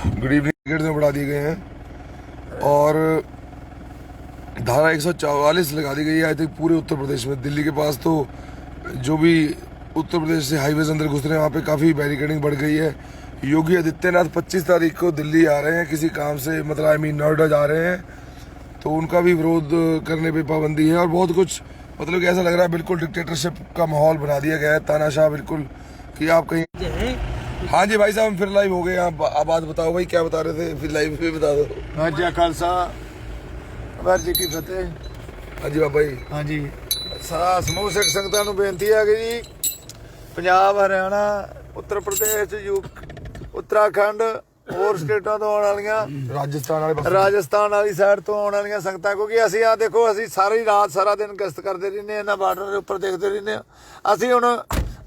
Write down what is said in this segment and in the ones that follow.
Good evening में बढ़ा दिए गए हैं और धारा 144 लगा दी गई है। आई थिंक पूरे उत्तर प्रदेश में, दिल्ली के पास तो जो भी उत्तर प्रदेश से हाईवेज अंदर घुस रहे हैं वहाँ पे काफ़ी बैरिकेडिंग बढ़ गई है। योगी आदित्यनाथ 25 तारीख को दिल्ली आ रहे हैं किसी काम से, मतलब नोएडा जा रहे हैं, तो उनका भी विरोध करने पे पाबंदी है और बहुत कुछ, मतलब कि ऐसा लग रहा है बिल्कुल डिक्टेटरशिप का माहौल बना दिया गया है, तानाशाह बिल्कुल कि आप कहीं। हाँ जी भाई साहब, हम फिर लाइव हो गए। आप बात बताओ भाई, क्या बता रहे थे? फिर लाइव पे बता दो। हाँ जी, खालसा वाहिगुरू जी की फतेह। हाँ जी बाबा जी। हाँ जी, सारा समूह सिख संगतां नूं बेनती है कि जी पंजाब, हरियाणा, उत्तर प्रदेश, उत्तराखंड और स्टेटां तो आने वालियां, राजस्थान वाली साइड तो आने वालियां संगतां, क्योंकि असीं आ देखो, असीं सारी रात सारा दिन गश्त करते रहने, इन्हां बार्डर के उपर देखते रहने। असीं हुण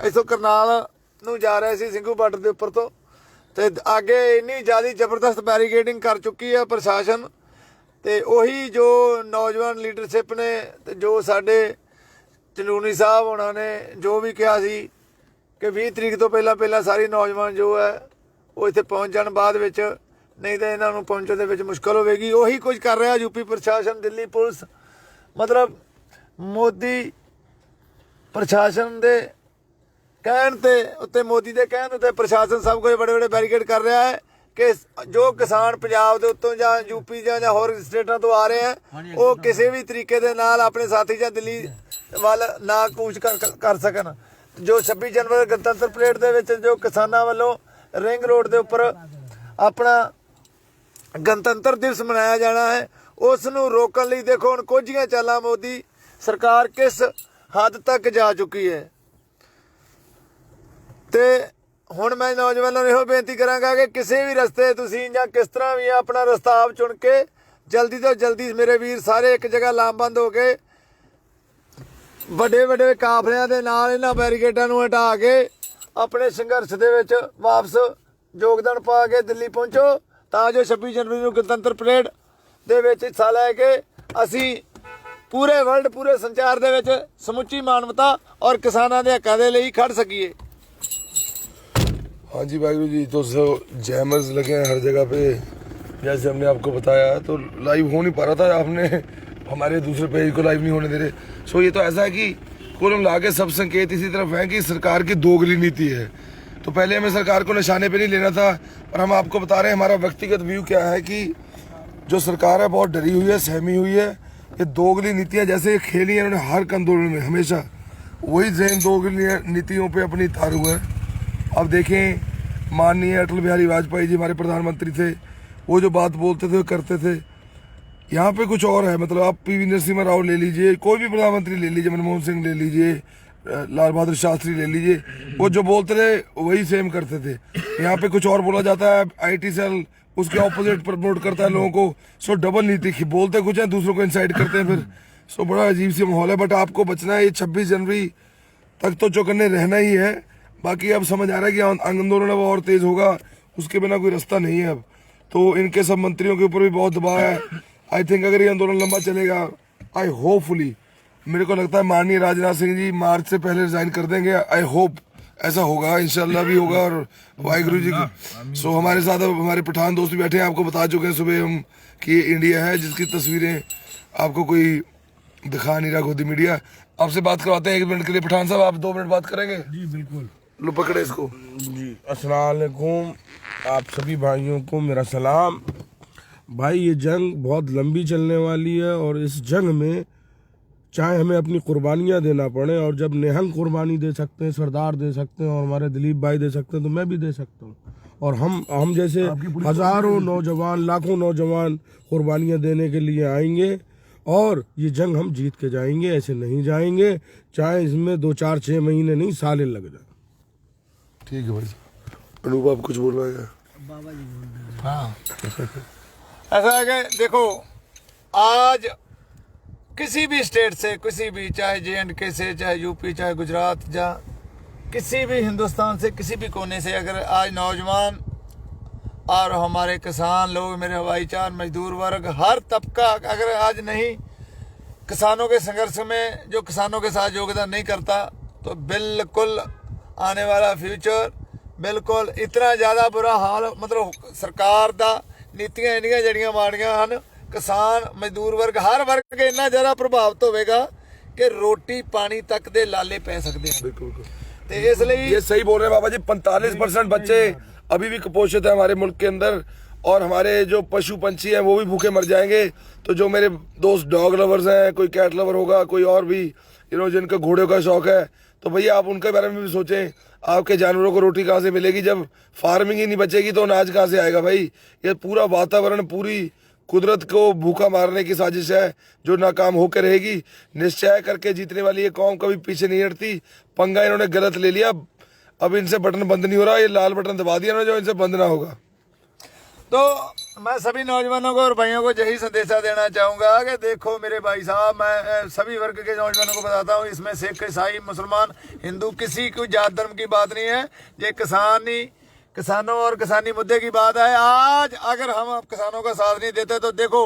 इथों करनाल नूं जा रहे सी, ਸਿੰਘੂ बार्डर के उपर तो, ते अगे इन्नी ज़्यादा जबरदस्त बैरीकेडिंग कर चुकी है प्रशासन। ਤੇ ਉਹੀ ਜੋ ਨੌਜਵਾਨ ਲੀਡਰਸ਼ਿਪ ਨੇ ਤੇ ਜੋ ਸਾਡੇ ਚਨੂਨੀ ਸਾਹਿਬ ਉਹਨਾਂ ਨੇ ਜੋ ਵੀ ਕਿਹਾ ਸੀ ਕਿ 20 ਤਰੀਕ ਤੋਂ ਪਹਿਲਾਂ ਸਾਰੀ ਨੌਜਵਾਨ ਜੋ ਹੈ ਉਹ ਇੱਥੇ ਪਹੁੰਚ ਜਾਣ ਬਾਅਦ ਵਿੱਚ, ਨਹੀਂ ਤਾਂ ਇਹਨਾਂ ਨੂੰ ਪਹੁੰਚਣ ਦੇ ਵਿੱਚ ਮੁਸ਼ਕਲ ਹੋਵੇਗੀ। ਉਹੀ ਕੁਝ ਕਰ ਰਿਹਾ ਯੂਪੀ ਪ੍ਰਸ਼ਾਸਨ, ਦਿੱਲੀ ਪੁਲਿਸ, ਮਤਲਬ ਮੋਦੀ ਪ੍ਰਸ਼ਾਸਨ ਦੇ ਕਹਿਣ ਤੇ ਉੱਤੇ, ਮੋਦੀ ਦੇ ਕਹਿਣ ਉੱਤੇ ਪ੍ਰਸ਼ਾਸਨ ਸਭ ਕੁਝ ਬੜੇ ਬੈਰੀਕੇਡ ਕਰ ਰਿਹਾ ਹੈ कि जो किसान पंजाब के उत्तों या यूपी या होर स्टेटां तो आ रहे हैं वो किसी भी तरीके दे नाल अपने साथी या दिल्ली वाल ना कूच कर सकन। जो 26 जनवरी गणतंत्र परेड दे विच जो किसानां वालों रिंग रोड के उपर अपना गणतंत्र दिवस मनाया जाना है, उस नूं रोकण लई देखो हुण कुछ चालां मोदी सरकार किस हद तक जा चुकी है। ते ਹੁਣ मैं नौजवानों ਨੂੰ ਇਹੋ ਬੇਨਤੀ ਕਰਾਂਗਾ ਕਿ ਕਿਸੇ ਵੀ ਰਸਤੇ ਤੁਸੀਂ ਜਾਂ ਕਿਸ ਤਰ੍ਹਾਂ ਵੀ ਆਪਣਾ ਰਸਤਾ ਚੁਣ ਕੇ ਜਲਦੀ ਤੋਂ ਜਲਦੀ ਮੇਰੇ ਵੀਰ ਸਾਰੇ ਇੱਕ ਜਗ੍ਹਾ ਲਾਮਬੰਦ ਹੋ ਕੇ ਵੱਡੇ ਕਾਫਲਿਆਂ ਦੇ ਨਾਲ ਇਹਨਾਂ ਬੈਰੀਕੇਡਾਂ ਨੂੰ ਹਟਾ ਕੇ ਆਪਣੇ ਸੰਘਰਸ਼ ਦੇ ਵਿੱਚ ਵਾਪਸ ਯੋਗਦਾਨ ਪਾ ਕੇ ਦਿੱਲੀ ਪਹੁੰਚੋ, ਤਾਂ ਜੋ 26 ਜਨਵਰੀ ਨੂੰ ਗਣਤੰਤਰ ਪਰੇਡ ਦੇ ਵਿੱਚ ਹਿੱਸਾ ਲੈ ਕੇ ਅਸੀਂ ਪੂਰੇ ਵਰਲਡ, ਪੂਰੇ ਸੰਚਾਰ ਦੇ ਵਿੱਚ ਸਮੁੱਚੀ ਮਾਨਵਤਾ ਔਰ ਕਿਸਾਨਾਂ ਦੇ ਹੱਕਾਂ ਦੇ ਲਈ ਖੜ ਸਕੀਏ। हाँ जी वाहिगुरू जी। तो जैमर्स लगे हैं हर जगह पे, जैसे हमने आपको बताया, तो लाइव हो नहीं पा रहा था, आपने हमारे दूसरे पेज को लाइव नहीं होने दे रहे। सो ये तो ऐसा है कि कुल मिला के सब संकेत इसी तरफ हैं कि सरकार की दोगली नीति है। तो पहले हमें सरकार को निशाने पे नहीं लेना था, और हम आपको बता रहे हैं हमारा व्यक्तिगत व्यू क्या है कि जो सरकार है बहुत डरी हुई है, सहमी हुई है। ये दोगली नीतियाँ जैसे खेली हैं उन्होंने हर आंदोलन में, हमेशा वही जैन दोगली नीतियों पर अपनी तार हुआ है। अब देखें, माननीय अटल बिहारी वाजपेयी जी हमारे प्रधानमंत्री थे, वो जो बात बोलते थे वो करते थे। यहाँ पे कुछ और है, मतलब आप पीवी नरसिम्हा राव ले लीजिए, कोई भी प्रधानमंत्री ले लीजिए, मनमोहन सिंह ले लीजिए, लाल बहादुर शास्त्री ले लीजिए, वो जो बोलते थे वही सेम करते थे। यहाँ पे कुछ और बोला जाता है, IT सेल उसके ऑपोजिट प्रमोट करता है लोगों को। सो डबल नीति, बोलते कुछ है दूसरों को इंसाइट करते हैं फिर। सो बड़ा अजीब सी माहौल है, बट आपको बचना है। ये 26 जनवरी तक तो चौकन्ने रहना ही है। बाकी अब समझ आ रहा है कि आंदोलन अब और तेज होगा, उसके बिना कोई रास्ता नहीं है अब। तो इनके सब मंत्रियों के ऊपर भी बहुत दबाव है। आई थिंक अगर ये आंदोलन लंबा चलेगा, आई होपफुली, मेरे को लगता है माननीय राजनाथ सिंह जी मार्च से पहले रिजाइन कर देंगे। आई होप ऐसा होगा, इंशाल्लाह भी होगा, और वाहिगुरू जी को। सो हमारे साथ अब हमारे पठान दोस्त भी बैठे हैं, आपको बता चुके हैं सुबह हम कि ये इंडिया है जिसकी तस्वीरें आपको कोई दिखा नहीं रहा, गोदी मीडिया। आपसे बात करवाते हैं 1 मिनट के लिए। पठान साहब, आप 2 मिनट बात करेंगे? जी बिल्कुल। लो पकड़े इसको जी, अस्सलाम वालेकुम, आप सभी भाइयों को मेरा सलाम। भाई, ये जंग बहुत लंबी चलने वाली है, और इस जंग में चाहे हमें अपनी कुर्बानियाँ देना पड़े, और जब निहंग कुर्बानी दे सकते हैं सरदार दे सकते हैं, और हमारे दिलीप भाई दे सकते हैं, तो मैं भी दे सकता हूँ। और हम जैसे हज़ारों नौजवान, लाखों नौजवान कुर्बानियाँ देने के लिए आएंगे, और ये जंग हम जीत के जाएंगे। ऐसे नहीं जाएंगे, चाहे इसमें 2, 4, 6 महीने नहीं, सालें लग जाए। ठीक है भाई साहब। अनूप, आप कुछ बोल रहे हैं? बाबा जी बोल रहे हैं। हाँ, ऐसा है कि देखो, आज किसी भी स्टेट से, किसी भी, चाहे JNK से, चाहे यूपी, चाहे गुजरात, या किसी भी हिंदुस्तान से किसी भी कोने से, अगर आज नौजवान और हमारे किसान लोग, मेरे भाईचार, मजदूर वर्ग, हर तबका अगर आज नहीं किसानों के संघर्ष में, जो किसानों के साथ योगदान नहीं करता, तो बिल्कुल आने वाला फ्यूचर ਬਿਲਕੁਲ ਇਤਨਾ ਜ਼ਿਆਦਾ ਬੁਰਾ ਹਾਲ ਮਤਲਬ ਸਰਕਾਰ ਦਾ ਨੀਤੀਆਂ ਇੰਨੀਆਂ ਜਿਹੜੀਆਂ ਮਾੜੀਆਂ ਹਨ ਕਿਸਾਨ ਮਜ਼ਦੂਰ ਵਰਗ ਹਰ ਵਰਗ ਇੰਨਾ ਜ਼ਿਆਦਾ ਪ੍ਰਭਾਵਿਤ ਹੋਵੇਗਾ ਕਿ ਰੋਟੀ ਪਾਣੀ ਤੱਕ ਦੇ ਲਾਲੇ ਪੈ ਸਕਦੇ ਹਨ बिल्कुल ਤੇ ਇਸ ਲਈ ये सही बोल रहे हैं बाबा जी 45% बच्चे अभी भी कुपोषित है हमारे मुल्क के अंदर और हमारे जो पशु पंछी हैं वो भी भूखे मर जाएंगे। तो जो मेरे दोस्त डॉग लवर्स हैं, कोई कैट लवर होगा, कोई और भी जिनका घोड़ों का शौक है, तो भैया आप उनके बारे में भी सोचें। आपके जानवरों को रोटी कहाँ से मिलेगी जब फार्मिंग ही नहीं बचेगी तो अनाज कहाँ से आएगा भाई। ये पूरा वातावरण पूरी कुदरत को भूखा मारने की साजिश है जो नाकाम होकर रहेगी। निश्चय करके जीतने वाली ये कौम कभी पीछे नहीं हटती। पंगा इन्होंने गलत ले लिया, अब इनसे बटन बंद नहीं हो रहा। ये लाल बटन दबा दिया ना जो इनसे बंद ना होगा। तो मैं सभी नौजवानों को और भाइयों को यही संदेशा देना चाहूँगा कि देखो मेरे भाई साहब, मैं सभी वर्ग के नौजवानों को बताता हूँ, इसमें सिख ईसाई मुसलमान हिंदू किसी कोई जात धर्म की बात नहीं है। ये किसानों और किसानी मुद्दे की बात है। आज अगर हम किसानों का साथ नहीं देते तो देखो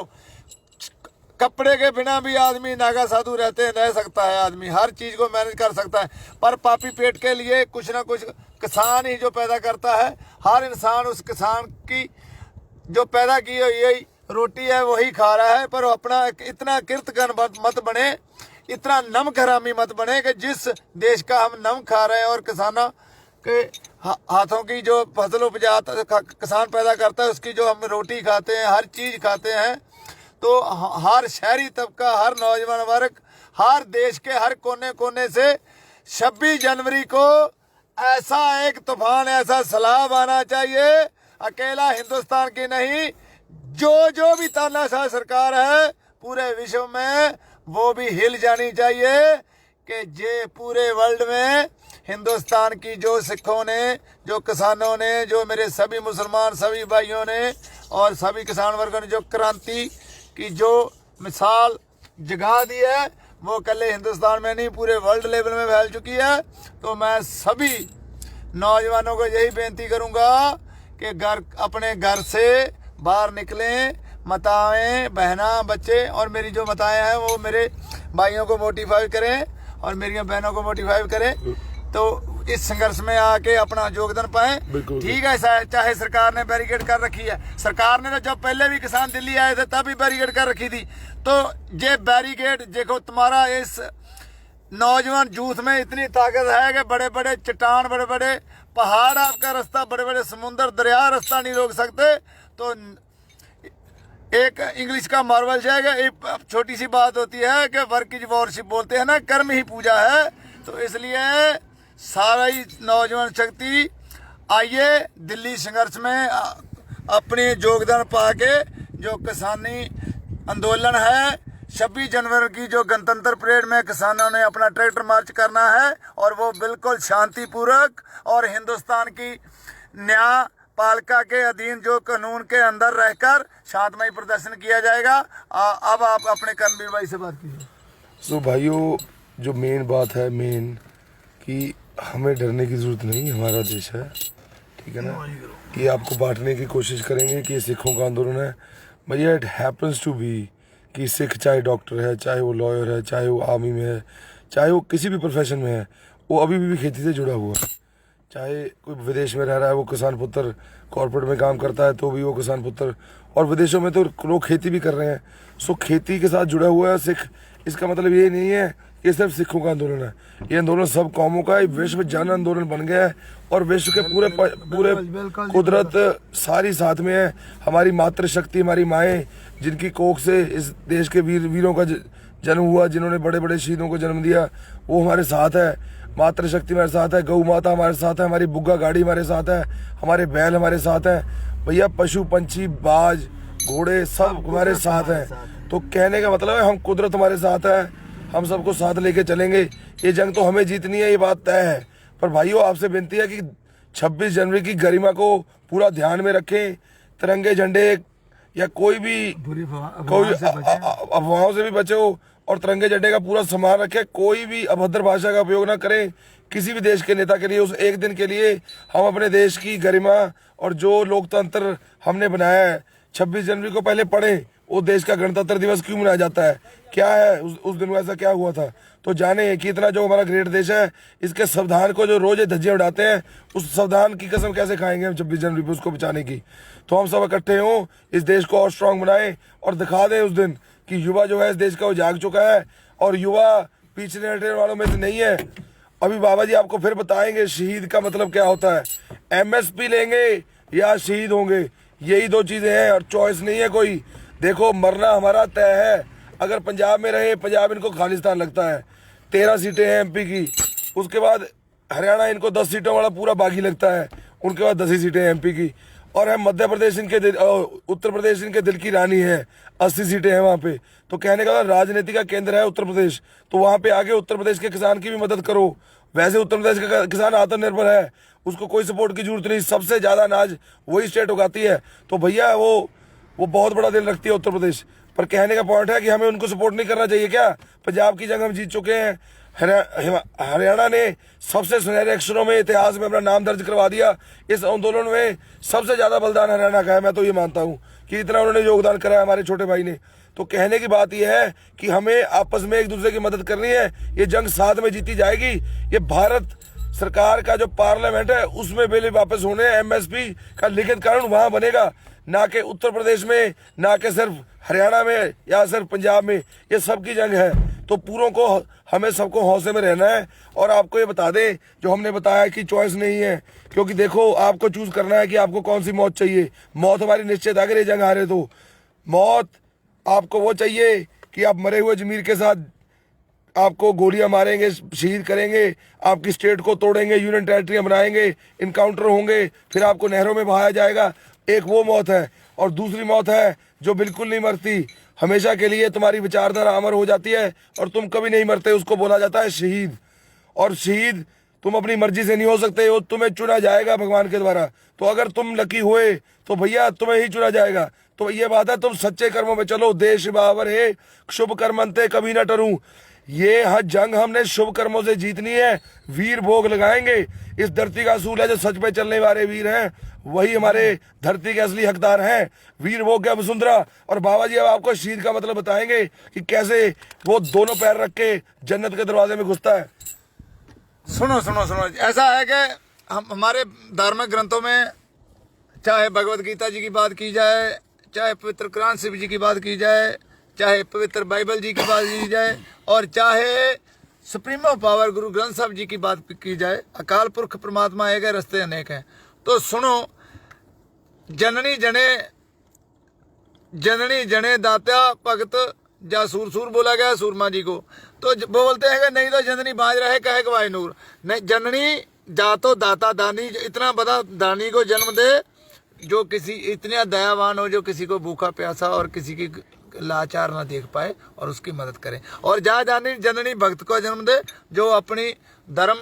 कपड़े के बिना भी आदमी नागा साधु रह सकता है, आदमी हर चीज को मैनेज कर सकता है, पर पापी पेट के लिए कुछ ना कुछ किसान ही जो पैदा करता है। हर इंसान उस किसान की जो पैदा की हुई रोटी है वही खा रहा है, पर अपना इतना किर्तगन मत बने, इतना नमक हरामी मत बने कि जिस देश का हम नमक खा रहे हैं और किसानों के हाथों की जो फसल उपजाता किसान पैदा करता है उसकी जो हम रोटी खाते हैं, हर चीज खाते हैं। तो हर शहरी तबका, हर नौजवान वर्ग, हर देश के हर कोने कोने से 26 जनवरी को ऐसा एक तूफान, ऐसा सैलाब आना चाहिए, अकेला हिंदुस्तान की नहीं, जो भी तानाशाह सरकार है पूरे विश्व में वो भी हिल जानी चाहिए कि ये पूरे वर्ल्ड में हिंदुस्तान की जो सिखों ने, जो किसानों ने, जो मेरे सभी मुसलमान सभी भाइयों ने और सभी किसान वर्गों ने जो क्रांति की जो मिसाल जगा दी है वो कल्ले हिंदुस्तान में नहीं पूरे वर्ल्ड लेवल में फैल चुकी है। तो मैं सभी नौजवानों को यही बेनती करूंगा कि अपने घर से बाहर निकलें, माताएं बहना बच्चे और मेरी जो माताएं हैं वो मेरे भाइयों को मोटिवेट करें और मेरी बहनों को मोटिवेट करें, तो इस संघर्ष में आके अपना योगदान पाएं। ठीक है, चाहे सरकार ने बैरिकेड कर रखी है, सरकार ने तो जब पहले भी किसान दिल्ली आए थे तब भी बैरिकेड कर रखी थी, तो ये बैरिकेड देखो तुम्हारा इस नौजवान यूथ में इतनी ताकत है कि बड़े बड़े चट्टान, बड़े बड़े पहाड़ आपका रास्ता, बड़े बड़े समुद्र दरिया रास्ता नहीं रोक सकते। तो एक इंग्लिश का मार्वल जाएगा, एक छोटी सी बात होती है कि वर्क इज वॉरशिप बोलते हैं ना, कर्म ही पूजा है। तो इसलिए सारा ही नौजवान शक्ति आइए दिल्ली संघर्ष में अपनी योगदान पाके जो किसानी आंदोलन है 26 जनवरी की जो गणतंत्र परेड में किसानों ने अपना ट्रैक्टर मार्च करना है और वो बिल्कुल शांतिपूर्वक और हिंदुस्तान की न्यायपालिका के अधीन जो कानून के अंदर रहकर शांतमय प्रदर्शन किया जाएगा। अब आप अपने कर्मवीर भाई से बात कीजिए। सो भाइयों, जो मेन बात है कि हमें डरने की जरूरत नहीं, हमारा देश है, ठीक है ना। कि आपको बांटने की कोशिश करेंगे कि ये सिखों का आंदोलन है, भैया इट हैपन्स टू बी कि सिख चाहे डॉक्टर है, चाहे वो लॉयर है, चाहे वो आर्मी में है, चाहे वो किसी भी प्रोफेशन में है, वो अभी भी खेती से जुड़ा हुआ है। चाहे कोई विदेश में रह रहा है, वो किसान पुत्र कॉर्पोरेट में काम करता है तो भी वो किसान पुत्र, और विदेशों में तो लोग खेती भी कर रहे हैं। सो खेती के साथ जुड़ा हुआ है सिख। इसका मतलब ये नहीं है कि सिर्फ सिखों का आंदोलन है, ये आंदोलन सब कौमों का विश्व जन आंदोलन बन गया है और विश्व के पूरे कुदरत सारी साथ में है। हमारी मातृशक्ति, हमारी माएँ जिनकी कोख से इस देश के वीरों का जन्म हुआ, जिन्होंने बड़े बड़े शहीदों को जन्म दिया, वो हमारे साथ है। मातृशक्ति हमारे साथ है, गौ माता हमारे साथ है, हमारी बुग्गा गाड़ी हमारे साथ है, हमारे बैल हमारे साथ है, भैया पशु पंछी बाज घोड़े सब हमारे साथ हैं। तो कहने का मतलब है हम कुदरत हमारे साथ है, हम सबको साथ लेके चलेंगे। ये जंग तो हमें जीतनी है, ये बात तय है। पर भाइयों आपसे विनती है कि 26 जनवरी की गरिमा को पूरा ध्यान में रखें। तिरंगे झंडे या कोई भी अफवाहों से भी बचो और तिरंगे झंडे का पूरा सम्मान रखें। कोई भी अभद्र भाषा का उपयोग ना करें किसी भी देश के नेता के लिए। उस एक दिन के लिए हम अपने देश की गरिमा और जो लोकतंत्र हमने बनाया है 26 जनवरी को पहले पढ़ें। वो देश का गणतंत्र दिवस क्यों मनाया जाता है, क्या है उस दिन ऐसा क्या हुआ था। तो जाने कि इतना जो हमारा ग्रेट देश है, इसके संविधान को जो रोज धज्जियां उड़ाते हैं, उस संविधान की कसम कैसे खाएंगे हम 26 जनवरी पे उसको बचाने की। तो हम सब इकट्ठे हों, इस देश को और स्ट्रांग बनाएं और दिखा दें उस दिन कि युवा जो है इस देश का वो जाग चुका है और युवा पीछे हटने वालों में से नहीं है। अभी बाबा जी आपको फिर बताएंगे शहीद का मतलब क्या होता है। MSP लेंगे या शहीद होंगे, यही दो चीजें हैं और चॉइस नहीं है कोई। देखो मरना हमारा तय है। अगर पंजाब में रहे, पंजाब इनको खालिस्तान लगता है, 13 सीटें हैं MP की, उसके बाद हरियाणा इनको 10 सीटों वाला पूरा बागी लगता है, उनके बाद 10 ही सीटें हैं MP की, और है मध्य प्रदेश इनके दिल, उत्तर प्रदेश इनके दिल की रानी है, 80 सीटें हैं वहाँ पे। तो कहने का राजनीति का केंद्र है उत्तर प्रदेश, तो वहाँ पे आगे उत्तर प्रदेश के किसान की भी मदद करो। वैसे उत्तर प्रदेश का किसान आत्मनिर्भर है, उसको कोई सपोर्ट की जरूरत नहीं, सबसे ज्यादा अनाज वही स्टेट उगाती है। तो भैया वो बहुत बड़ा दिल रखती है उत्तर प्रदेश। पर कहने का पॉइंट है कि हमें उनको सपोर्ट नहीं करना चाहिए क्या? पंजाब की जंग हम जीत चुके हैं, हरियाणा ने सबसे सुनहरे अक्षरों में इतिहास में अपना नाम दर्ज करवा दिया। इस आंदोलन में सबसे ज्यादा बलिदान हरियाणा का है, मैं तो ये मानता हूँ कि इतना उन्होंने योगदान करा है हमारे छोटे भाई ने। तो कहने की बात यह है कि हमें आपस में एक दूसरे की मदद करनी है, ये जंग साथ में जीती जाएगी। ये भारत सरकार का जो पार्लियामेंट है उसमें बिल वापस होने, MSP का लिखित कानून वहां बनेगा, ना कि उत्तर प्रदेश में, ना कि सिर्फ हरियाणा में या सिर्फ पंजाब में। ये सबकी जंग है, तो पूरों को हमें सबको हौसले में रहना है। और आपको ये बता दें, जो हमने बताया कि चॉइस नहीं है, क्योंकि देखो आपको चूज करना है कि आपको कौन सी मौत चाहिए। मौत हमारी निश्चित है अगर ये जंग हारे तो। मौत आपको वो चाहिए कि आप मरे हुए जमीर के साथ आपको गोलियां मारेंगे, शहीद करेंगे, आपकी स्टेट को तोड़ेंगे, यूनियन टेरिटरी बनाएंगे, इनकाउंटर होंगे, फिर आपको नहरों में बहाया जाएगा। एक वो मौत है, और दूसरी मौत है जो बिल्कुल नहीं मरती, हमेशा के लिए तुम्हारी विचारधारा अमर हो जाती है और तुम कभी नहीं मरते, उसको बोला जाता है शहीद। और शहीद तुम अपनी मर्जी से नहीं हो सकते, वो तुम्हें चुना जाएगा भगवान के द्वारा। तो अगर तुम लकी हुए तो भैया तुम्हें ही चुना जाएगा। तो ये बात है, तुम सच्चे कर्मों में चलो, देश बावर है शुभ कर्मंते कभी ना डरूं। ये जंग हमने शुभ कर्मों से जीतनी है, वीर भोग लगाएंगे। इस धरती का असूल है, जो सच पे चलने वाले वीर हैं वही हमारे धरती के असली हकदार हैं। वीर भोग क्या वसुंधरा। और बाबा जी अब आपको शहीद का मतलब बताएंगे कि कैसे वो दोनों पैर रख के जन्नत के दरवाजे में घुसता है। सुनो सुनो सुनो, ऐसा है कि हमारे धार्मिक ग्रंथों में चाहे भगवत गीता जी की बात की जाए, चाहे पवित्र कुरान शिव जी की बात की जाए, चाहे पवित्र बाइबल जी की बात की जाए, और चाहे सुप्रीमो पावर गुरु ग्रंथ साहब जी की बात की जाए, अकाल पुरख परमात्मा एक है, रस्ते अनेक हैं। तो सुनो, जननी जने दात्या भगत जा सूर सूर बोला गया सूरमा जी को। तो बोलते हैं कि नहीं तो जननी बाज रहे कहे गवाए नूर। नहीं, जननी जा तो दाता दानी, इतना बड़ा दानी को जन्म दे जो किसी इतना दयावान हो, जो किसी को भूखा प्यासा और किसी की लाचार ना देख पाए और उसकी मदद करे। और जा जननी भक्त को जन्म दे जो अपनी धर्म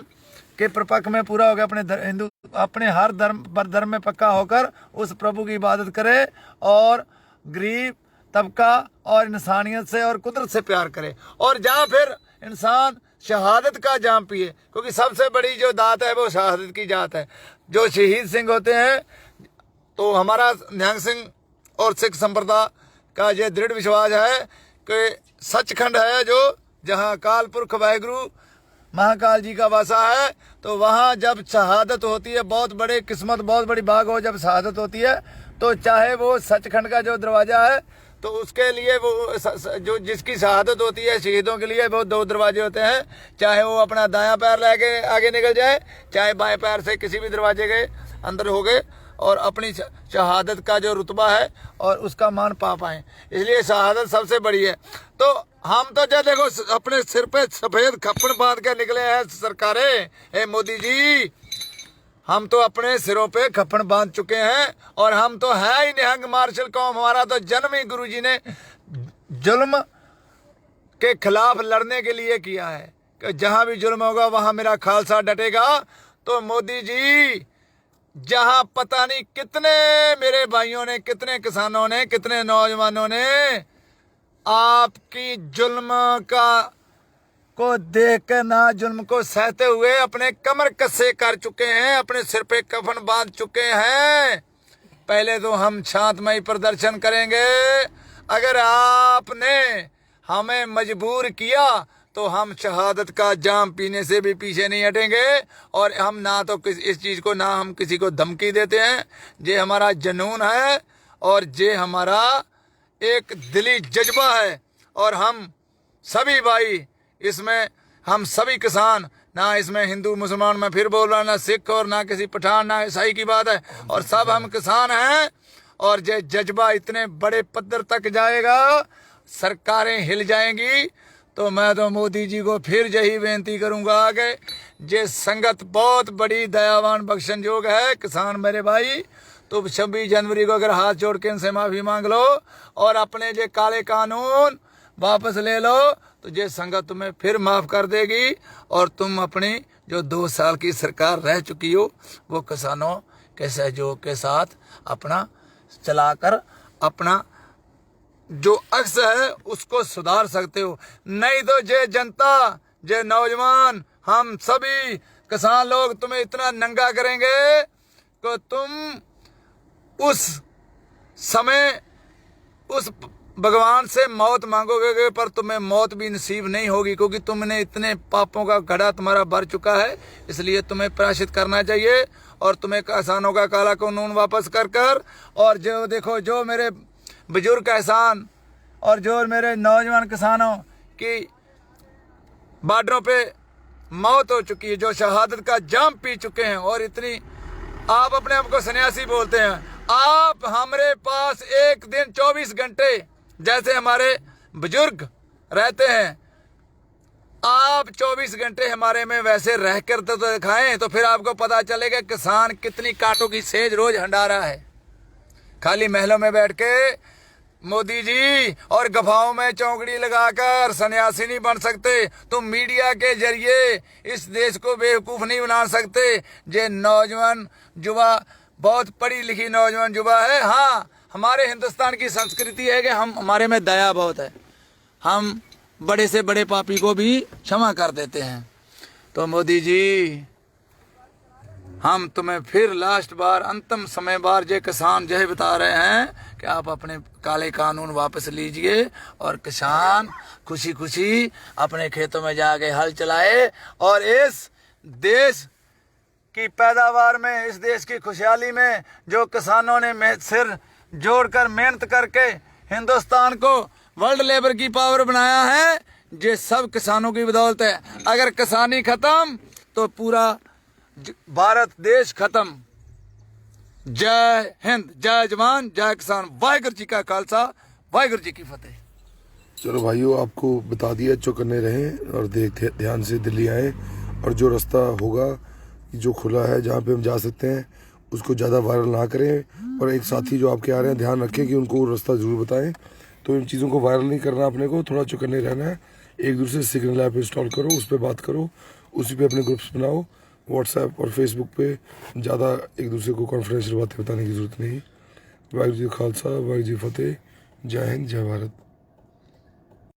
के प्रपक्ष में पूरा हो गया, अपने अपने हर धर्म में पक्का होकर उस प्रभु की इबादत करे और गरीब तबका और इंसानियत से और कुदरत से प्यार करे। और जहाँ फिर इंसान शहादत का जाम पिए, क्योंकि सबसे बड़ी जो दात है वो शहादत की जात है। जो शहीद सिंह होते हैं, तो हमारा निहंग सिंह और सिख संप्रदाय का ये दृढ़ विश्वास है कि सचखंड है जो जहाँ अकाल पुरख वाहिगुरु महाकाल जी का वासा है। तो वहाँ जब शहादत होती है, बहुत बड़े किस्मत, बहुत बड़ी भाग हो जब शहादत होती है, तो चाहे वो सचखंड का जो दरवाज़ा है, तो उसके लिए वो जो जिसकी शहादत होती है शहीदों के लिए वो 2 दरवाजे होते हैं। चाहे वो अपना दायां पैर लेके आगे निकल जाए, चाहे बाएं पैर से किसी भी दरवाजे के अंदर हो गए और अपनी शहादत का जो रुतबा है और उसका मान पा पाएँ। इसलिए शहादत सबसे बड़ी है। तो हम तो जो देखो अपने सिर पे सफ़ेद खप्पड़ बांध के निकले हैं सरकारें, हे मोदी जी, हम तो अपने सिरों पे खप्पड़ बांध चुके हैं और हम तो है ही निहंग मार्शल कौम। हमारा तो जन्म ही गुरु जी ने जुल्म के खिलाफ लड़ने के लिए किया है कि जहाँ भी जुल्म होगा वहाँ मेरा खालसा डटेगा। तो मोदी जी, जहाँ पता नहीं कितने मेरे भाइयों ने, कितने किसानों ने, कितने नौजवानों ने आपकी जुल्म को देख कर ना जुल्म को सहते हुए अपने कमर कस्से कर चुके हैं, अपने सिर पे कफन बांध चुके हैं। पहले तो हम शांतमय प्रदर्शन करेंगे। अगर आपने हमें मजबूर किया तो हम शहादत का जाम पीने से भी पीछे नहीं हटेंगे। और हम ना तो इस चीज़ को ना हम किसी को धमकी देते हैं। ये हमारा जुनून है और ये हमारा एक दिली जज्बा है। और हम सभी भाई इसमें, हम सभी किसान, ना इसमें हिंदू मुसलमान में फिर बोल रहा, ना सिख और ना किसी पठान ना ईसाई की बात है, और सब हम किसान हैं। और ये जज्बा इतने बड़े पद्धर तक जाएगा, सरकारें हिल जाएंगी। तो मैं तो मोदी जी को फिर यही बेनती करूंगा आगे, ये संगत बहुत बड़ी दयावान बख्शन योग है। किसान मेरे भाई, तो 26 जनवरी को अगर हाथ जोड़ के इनसे माफ़ी मांग लो और अपने ये काले कानून वापस ले लो, तो ये संगत तुम्हें फिर माफ़ कर देगी। और तुम अपनी जो 2 साल की सरकार रह चुकी हो, वो किसानों के सहयोग के साथ अपना चलाकर अपना जो अक्स है उसको सुधार सकते हो। नहीं तो जे जनता, जे नौजवान, हम सभी किसान लोग तुम्हें इतना नंगा करेंगे कि तुम उस समय उस भगवान से मौत मांगोगे, पर तुम्हें मौत भी नसीब नहीं होगी, क्योंकि तुमने इतने पापों का घड़ा तुम्हारा भर चुका है। इसलिए तुम्हें प्रायश्चित करना चाहिए और तुम्हें किसानों का काला कानून वापस कर और जो देखो, जो मेरे बुजुर्ग किसान और जो मेरे नौजवान किसानों की बॉर्डरों पे मौत हो चुकी है, जो शहादत का जाम पी चुके हैं, और इतनी, आप अपने आप को सन्यासी बोलते हैं, आप हमारे पास एक दिन 24 घंटे जैसे हमारे बुजुर्ग रहते हैं, आप 24 घंटे हमारे में वैसे रह कर तो दिखाएं, तो फिर आपको पता चलेगा किसान कितनी कांटों की सेज रोज हंडा रहा है। खाली महलों में बैठ के मोदी जी और गफाओं में चौकड़ी लगाकर सन्यासी नहीं बन सकते। तुम मीडिया के जरिए इस देश को बेवकूफ़ नहीं बना सकते। ये नौजवान युवा बहुत पढ़ी लिखी नौजवान युवा है। हाँ, हमारे हिंदुस्तान की संस्कृति है कि हमारे में दया बहुत है, हम बड़े से बड़े पापी को भी क्षमा कर देते हैं। तो मोदी जी, हम तुम्हें फिर लास्ट बार, अंतिम समय बार ये किसान यही बता रहे हैं कि आप अपने काले कानून वापस लीजिए और किसान खुशी खुशी अपने खेतों में जाके हल चलाए और इस देश की पैदावार में, इस देश की खुशहाली में जो किसानों ने सिर जोड़कर मेहनत करके हिंदुस्तान को वर्ल्ड लेवल की पावर बनाया है, ये सब किसानों की बदौलत है। अगर किसानी खत्म तो पूरा भारत देश खत्म। जय हिंद, जय जवान, जय किसान। वाहिगुरु जी का खालसा, वाहिगुरु जी की फतेह। चलो भाइयों, आपको बता दिया, चौकन्ने रहें और ध्यान से दिल्ली आए, और जो रास्ता होगा जो खुला है जहाँ पे हम जा सकते हैं उसको ज़्यादा वायरल ना करें। और एक साथी जो आपके आ रहे हैं, ध्यान रखें कि उनको रास्ता ज़रूर बताएं। तो इन चीज़ों को वायरल नहीं करना, अपने को थोड़ा चौकन्ने रहना है। एक दूसरे से सिग्नल ऐप इंस्टॉल करो, उस पर बात करो, उसी पे अपने ग्रुप्स बनाओ। व्हाट्सएप और फेसबुक पे ज़्यादा एक दूसरे को कॉन्फिडेंशियल बातें बताने की ज़रूरत नहीं। वाहिगुरू जी खालसा, वाहिगुरू जी फतेह। जय हिंद, जय भारत।